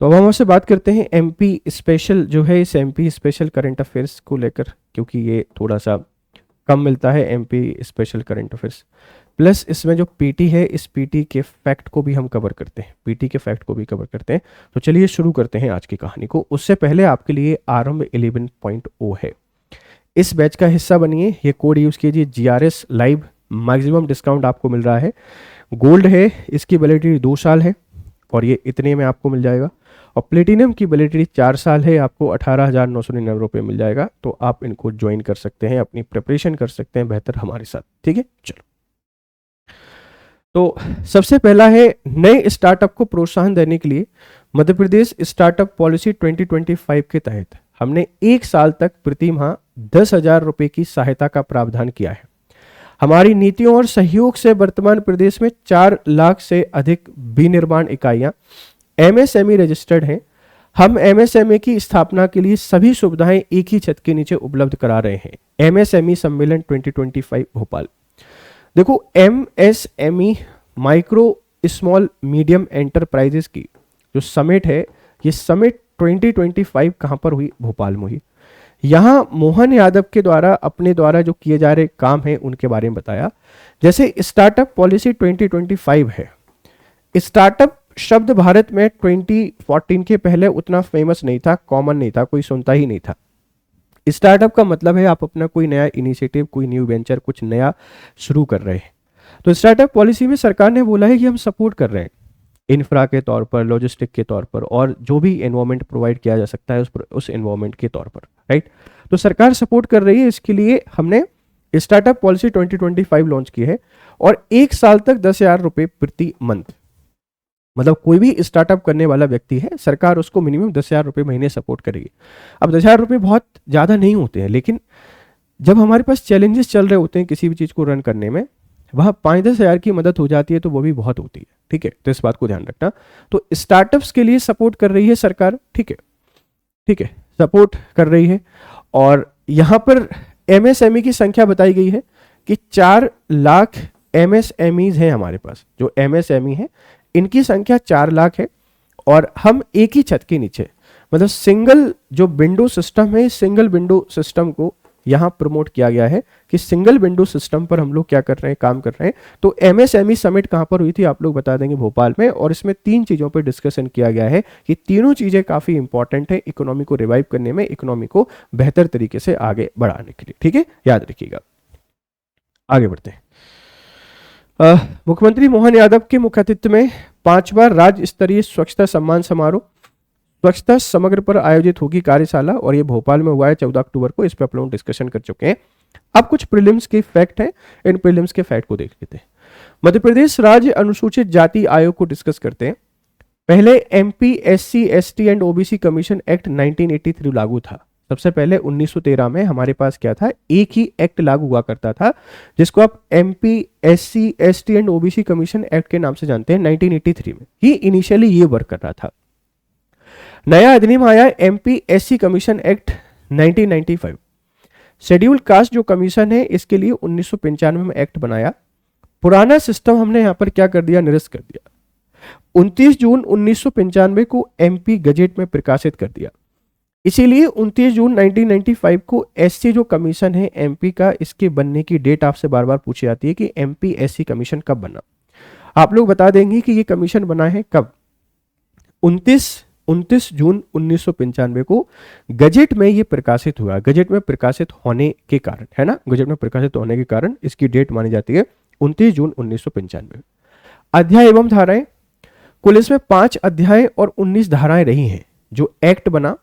तो अब हम आपसे बात करते हैं एमपी स्पेशल जो है, इस एमपी स्पेशल करंट अफेयर्स को लेकर, क्योंकि ये थोड़ा सा कम मिलता है MP special current affairs. Plus इसमें जो पीटी है, इस पीटी के फैक्ट को भी हम कवर करते हैं, पीटी के फैक्ट को भी कवर करते हैं। तो चलिए शुरू करते हैं आज की कहानी को। उससे पहले आपके लिए आरंभ 11.0 है, इस बैच का हिस्सा बनिए। ये कोड यूज़ कीजिए GRS लाइव, मैक्सिमम डिस्काउंट आपको मिल रहा है। गोल्ड है, इसकी वैलिडिटी 2 साल है और ये इतने में आपको मिल जाएगा। और प्लेटिनम की वैलिडिटी 4 साल है, आपको 18,999 रुपये मिल जाएगा। तो आप इनको ज्वाइन कर सकते हैं, अपनी प्रिपरेशन कर सकते हैं बेहतर हमारे साथ, ठीक है। चलो, तो सबसे पहला है, नए स्टार्टअप को प्रोत्साहन देने के लिए मध्य प्रदेश स्टार्टअप पॉलिसी 2025 के तहत हमने 1 साल तक प्रति माह 10,000 रुपये की सहायता का प्रावधान किया है। हमारी नीतियों और सहयोग से वर्तमान प्रदेश में 4 लाख से अधिक विनिर्माण इकाइयां MSME रजिस्टर्ड हैं। हम MSME की स्थापना के लिए सभी सुविधाएं एक ही छत के नीचे उपलब्ध करा रहे हैं। MSME सम्मेलन 2025 भोपाल। देखो, MSME micro small medium enterprises की जो समिट है, ये समिट 2025 कहाँ पर हुई? भोपाल में हुई। यहाँ मोहन यादव के द्वारा अपने द्वारा जो किए जा रहे काम हैं उनके बारे में बताया। जैसे स्टार्टअप पॉलिसी 2025 है। स्टार्टअप शब्द भारत में 2014 के पहले उतना फेमस नहीं था, कॉमन नहीं था, कोई सुनता ही नहीं था। स्टार्टअप का मतलब है आप अपना कोई नया इनिशिएटिव, कोई न्यू वेंचर, कुछ नया शुरू कर रहे हैं। तो स्टार्टअप पॉलिसी में सरकार ने बोला है कि हम सपोर्ट कर रहे हैं इंफ्रा के तौर पर, लॉजिस्टिक के तौर पर, और जो भी एनवायरमेंट प्रोवाइड किया जा सकता है उस एनवायरमेंट के तौर पर, राइट। तो सरकार सपोर्ट कर रही है, इसके लिए हमने स्टार्टअप पॉलिसी 2025 लॉन्च की है। और 1 साल तक 10,000 रुपये प्रति मंथ, मतलब कोई भी स्टार्टअप करने वाला व्यक्ति है, सरकार उसको मिनिमम 10,000 रुपये महीने सपोर्ट करेगी। अब 10,000 रुपये बहुत ज़्यादा नहीं होते हैं, लेकिन जब हमारे पास चैलेंजेस चल रहे होते हैं किसी भी चीज़ को रन करने में, वहाँ 5-10 हज़ार की मदद हो जाती है तो वो भी बहुत होती है, ठीक है। तो इस बात को ध्यान रखना। तो स्टार्टअप्स के लिए सपोर्ट कर रही है सरकार, ठीक है, ठीक है, सपोर्ट कर रही है। और यहाँ पर MSME की संख्या बताई गई है कि 4 लाख MSMEs हैं हमारे पास। जो MSME है इनकी संख्या 4 लाख है। और हम एक ही छत के नीचे, मतलब सिंगल जो विंडो सिस्टम है, सिंगल विंडो सिस्टम को यहाँ प्रमोट किया गया है कि सिंगल विंडो सिस्टम पर हम लोग क्या कर रहे हैं, काम कर रहे हैं। तो MSME समिट कहाँ पर हुई थी आप लोग बता देंगे? भोपाल में। और इसमें 3 चीज़ों पर डिस्कशन किया गया है कि तीनों चीज़ें काफ़ी इंपॉर्टेंट है इकोनॉमी को रिवाइव करने में, इकोनॉमी को बेहतर तरीके से आगे बढ़ाने के लिए, ठीक है, याद रखिएगा। आगे बढ़ते हैं। मुख्यमंत्री मोहन यादव के मुख्य अतिथि में 5वां राज्य स्तरीय स्वच्छता सम्मान समारोह स्वच्छता समग्र पर आयोजित होगी कार्यशाला, और ये भोपाल में हुआ है 14 अक्टूबर को। इस पर आप लोग डिस्कशन कर चुके हैं। अब कुछ प्रीलिम्स के फैक्ट हैं, इन प्रीलिम्स के फैक्ट को देख लेते हैं। मध्य प्रदेश राज्य अनुसूचित जाति आयोग को डिस्कस करते हैं। पहले MP SC ST and OBC commission act 1983 लागू था। सबसे पहले 1913 में हमारे पास क्या था, एक ही एक्ट लागू हुआ करता था जिसको आप MP SC ST and OBC commission act के नाम से जानते हैं। 1983 में ही इनिशियली ये वर्क कर रहा था। नया अधिनियम आया MP SC commission act 1995। Schedule caste जो कमीशन है इसके लिए 1995 में एक्ट बनाया। पुराना सिस्टम हमने यहां पर क्या कर दिया, निरस्त कर दिया। 29 जून 1995 को MP गजेट में प्रकाशित कर दिया। इसीलिए 29 जून 1995 को SC जो कमीशन है MP का, इसके बनने की डेट आपसे बार बार पूछी जाती है कि MP SC कमीशन कब बना। आप लोग बता देंगे कि ये कमीशन बना है कब, 29 जून 1995 को गजेट में ये प्रकाशित हुआ। गजेट में प्रकाशित होने के कारण, है ना, गजेट में प्रकाशित होने के कारण इसकी डेट मानी जाती है 29 जून 1995। अध्याय एवं धाराएं, कुल इसमें 5 अध्याय और 19 धाराएं रही हैं जो एक्ट बना।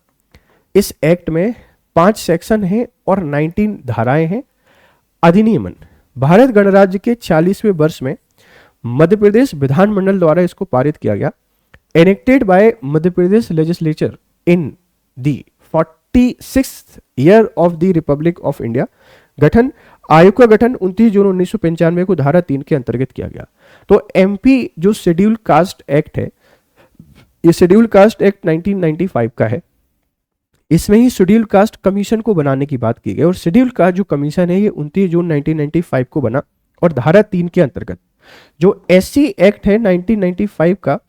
इस एक्ट में 5 सेक्शन हैं और 19 धाराएं हैं। अधिनियमन, भारत गणराज्य के 46वें वर्ष में मध्य प्रदेश विधानमंडल द्वारा इसको पारित किया गया। enacted by Madhya Pradesh legislature in the 46th year of the Republic of India। गठन, आयोग का गठन 29 जून 1995 को धारा 3 के अंतर्गत किया गया। तो MP जो शेड्यूल कास्ट एक्ट है, ये शेड्यूल कास्ट एक्ट 1995 का है। इसमें ही शेड्यूल कास्ट कमीशन को बनाने की बात की गई और शेड्यूल कास्ट जो कमीशन है ये 29 जून 1995 को बना। और धारा 3 के अंतर्गत जो SC एक्ट है 1995 का,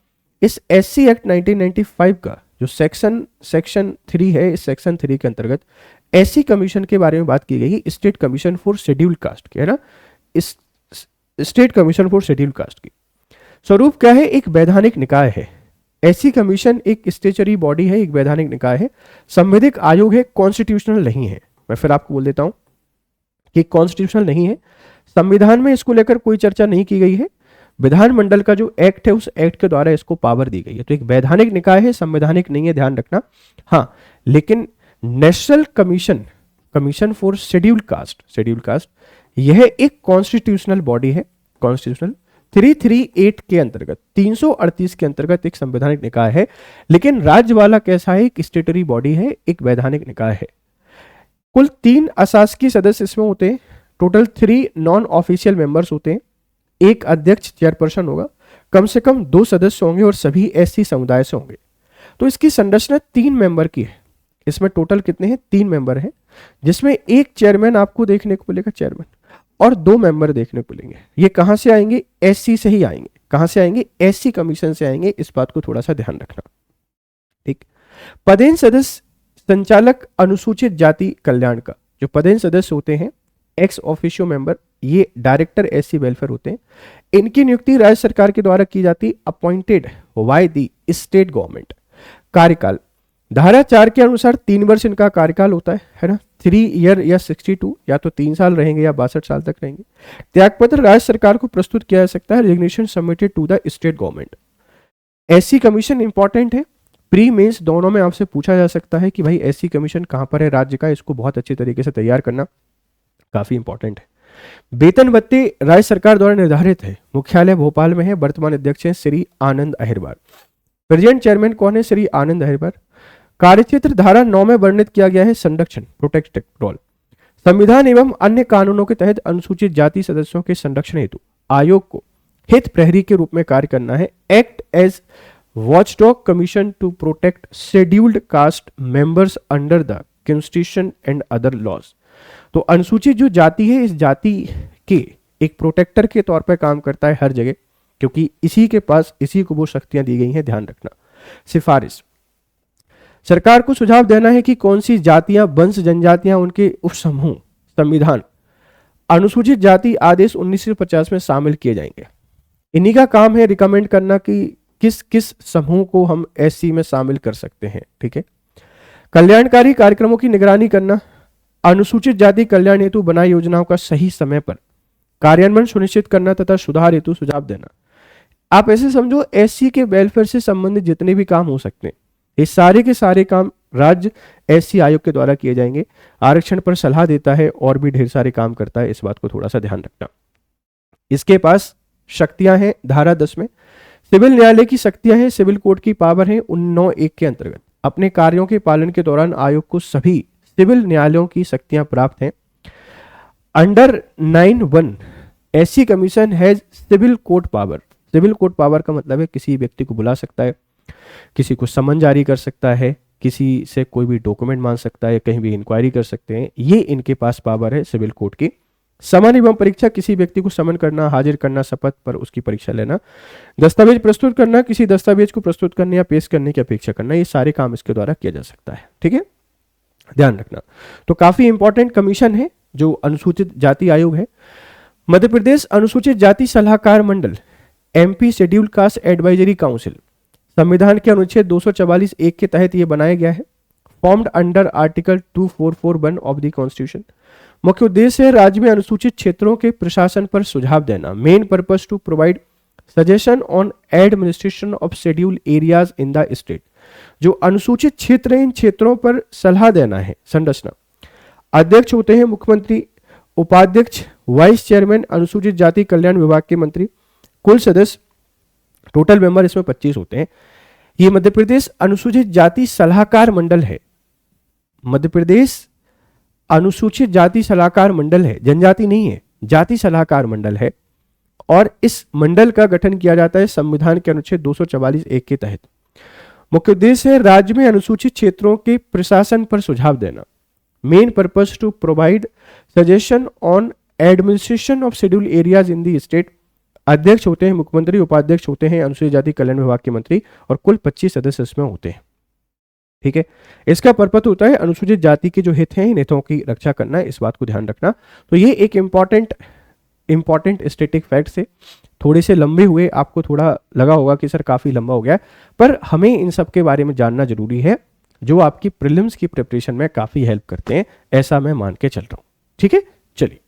इस एससी एक्ट 1995 का जो सेक्शन 3 है, इस सेक्शन 3 के अंतर्गत एससी कमीशन के बारे में बात की गई है, state commission for scheduled caste की, है ना, इस state commission for scheduled caste की। स्वरूप क्या है? एक वैधानिक निकाय है। एससी कमीशन एक स्टेचुटरी बॉडी है, एक वैधानिक निकाय है, संवैधानिक आयोग है, कॉन्स्टिट्यूशनल नहीं है। मैं फिर आपको बोल देता हूं कि कॉन्स्टिट्यूशनल नहीं है, संविधान में इसको लेकर कोई चर्चा नहीं की गई है, विधानमंडल का जो एक्ट है उस एक्ट के द्वारा इसको पावर दी गई है। तो एक वैधानिक निकाय है, संवैधानिक नहीं है, ध्यान रखना। हाँ, लेकिन national commission for scheduled caste यह एक कॉन्स्टिट्यूशनल बॉडी है। कॉन्स्टिट्यूशनल 338 के अंतर्गत, 338 के अंतर्गत एक संवैधानिक निकाय है, लेकिन राज्य वाला कैसा है? एक स्टेटरी बॉडी है, एक वैधानिक निकाय है। कुल 3 अशासकीय सदस्य इसमें होते हैं, टोटल 3 नॉन ऑफिशियल मेंबर्स होते हैं, एक अध्यक्ष चेयरपर्सन होगा, कम से कम 2 सदस्य होंगे और सभी एससी समुदाय से होंगे। तो इसकी संरचना 3 मेंबर की है। इसमें टोटल कितने हैं? 3 मेंबर हैं, जिसमें एक चेयरमैन आपको देखने को मिलेगा, चेयरमैन, और 2 मेंबर देखने को मिलेंगे। ये कहां से आएंगे? एससी से ही आएंगे। कहां से आएंगे? एससी कमीशन से आएंगे। इस बात को थोड़ा सा ध्यान रखना, ठीक। पदेन सदस्य संचालक अनुसूचित जाति कल्याण का, जो पदेन सदस्य होते हैं एक्स ऑफिशियो मेंबर, ये डायरेक्टर एससी वेलफेयर होते हैं। इनकी नियुक्ति राज्य सरकार के द्वारा की जाती, appointed by the state government. कार्यकाल धारा 4 के अनुसार 3 वर्ष इनका कार्यकाल होता है ना, 3 ईयर या 62, या तो 3 साल रहेंगे या 62 साल तक रहेंगे। त्यागपत्र राज्य सरकार को प्रस्तुत किया जा सकता है, resignation submitted to the state government. SC commission important है, प्री मेंस दोनों में आपसे पूछा जा सकता है कि भाई एससी कमीशन कहां पर है राज्य का, इसको बहुत अच्छे तरीके से तैयार करना काफी इंपॉर्टेंट है। वेतन भत्ते राज्य सरकार द्वारा निर्धारित है, मुख्यालय भोपाल में है, वर्तमान अध्यक्ष हैं श्री आनंद अहिरवार। प्रेजेंट चेयरमैन कौन है? श्री आनंद अहिरवार। कार्यक्षेत्र धारा 9 में वर्णित किया गया है संरक्षण, प्रोटेक्टिव रोल। संविधान एवं अन्य कानूनों के तहत अनुसूचित जाति सदस्यों के संरक्षण हेतु आयोग को हित प्रहरी के रूप में कार्य करना है। Act as watchdog commission to protect scheduled caste members under the constitution and other laws. तो अनुसूचित जो जाति है, इस जाति के एक प्रोटेक्टर के तौर पर काम करता है हर जगह, क्योंकि इसी के पास इसी को वो शक्तियां दी गई हैं, ध्यान रखना। सिफारिश, सरकार को सुझाव देना है कि कौन सी जातियां, वंश, जनजातियां, उनके उपसमूह संविधान अनुसूचित जाति आदेश 1950 में शामिल किए जाएंगे। इन्हीं का काम है रिकमेंड करना कि किस किस समूह को हम एससी में शामिल कर सकते हैं, ठीक है। कल्याणकारी कार्यक्रमों की निगरानी करना, अनुसूचित जाति कल्याण हेतु बनाई योजनाओं का सही समय पर कार्यान्वयन सुनिश्चित करना तथा सुधार हेतु सुझाव देना। आप ऐसे समझो, एससी के वेलफेयर से संबंधित जितने भी काम हो सकते हैं, ये सारे के सारे काम राज्य एससी आयोग के द्वारा किए जाएंगे। आरक्षण पर सलाह देता है और भी ढेर सारे काम करता है, इस बात को थोड़ा सा ध्यान रखना। इसके पास शक्तियां हैं धारा 10 में। सिविल न्यायालय की शक्तियां हैं, सिविल कोर्ट की पावर है 9(1) के अंतर्गत। अपने कार्यों के पालन के दौरान आयोग को सभी सिविल न्यायालयों की शक्तियां प्राप्त हैं। Under 9(1) SC commission has civil court power. Civil court power का मतलब है किसी व्यक्ति को बुला सकता है, किसी को समन जारी कर सकता है, किसी से कोई भी डॉक्यूमेंट मांग सकता है, कहीं भी इंक्वायरी कर सकते हैं, ये इनके पास पावर है सिविल कोर्ट की। समन एवं परीक्षा, किसी व्यक्ति को समन करना, हाजिर करना, शपथ पर उसकी परीक्षा लेना, दस्तावेज प्रस्तुत करना, किसी दस्तावेज को प्रस्तुत करने या पेश करने की अपेक्षा करना, ये सारे काम इसके द्वारा किया जा सकता है, ठीक है, ध्यान रखना। तो काफी इंपॉर्टेंट कमीशन है जो अनुसूचित जाति आयोग है। मध्य प्रदेश अनुसूचित जाति सलाहकार मंडल, MP scheduled caste advisory council, संविधान के अनुच्छेद 244(1) के तहत यह बनाया गया है। Formed under article 2441 of the constitution. मुख्य उद्देश्य है राज्य में अनुसूचित क्षेत्रों के प्रशासन पर सुझाव देना। Main purpose to provide suggestion on administration of scheduled areas in the state. जो अनुसूचित क्षेत्र हैं, इन क्षेत्रों पर सलाह देना है। संरचना, अध्यक्ष होते हैं मुख्यमंत्री, उपाध्यक्ष, वाइस चेयरमैन, अनुसूचित जाति कल्याण विभाग के मंत्री। कुल सदस्य, टोटल मेंबर इसमें 25 होते हैं। ये मध्य प्रदेश अनुसूचित जाति सलाहकार मंडल है। मध्य प्रदेश अनुसूचित जाति सलाहकार मंडल है, जनजाति नहीं है, जाति सलाहकार मंडल है। और इस मंडल का गठन किया जाता है संविधान के अनुच्छेद 244(1) के तहत। मुख्य उद्देश्य है राज्य में अनुसूचित क्षेत्रों के प्रशासन पर सुझाव देना। Main purpose to provide suggestion on administration of scheduled areas in the state. अध्यक्ष होते हैं मुख्यमंत्री, उपाध्यक्ष होते हैं अनुसूचित जाति कल्याण विभाग के मंत्री, और कुल 25 सदस्य इसमें होते हैं। ठीक है, इसका पर्पस होता है अनुसूचित जाति के जो हित हैं इन हितों की रक्षा करना, इस बात को ध्यान रखना। तो ये एक इंपॉर्टेंट स्टैटिक फैक्ट से थोड़े से लंबे हुए, आपको थोड़ा लगा होगा कि सर काफी लंबा हो गया, पर हमें इन सब के बारे में जानना जरूरी है, जो आपकी प्रीलिम्स की प्रिपरेशन में काफी हेल्प करते हैं, ऐसा मैं मान के चल रहा हूं। ठीक है, चलिए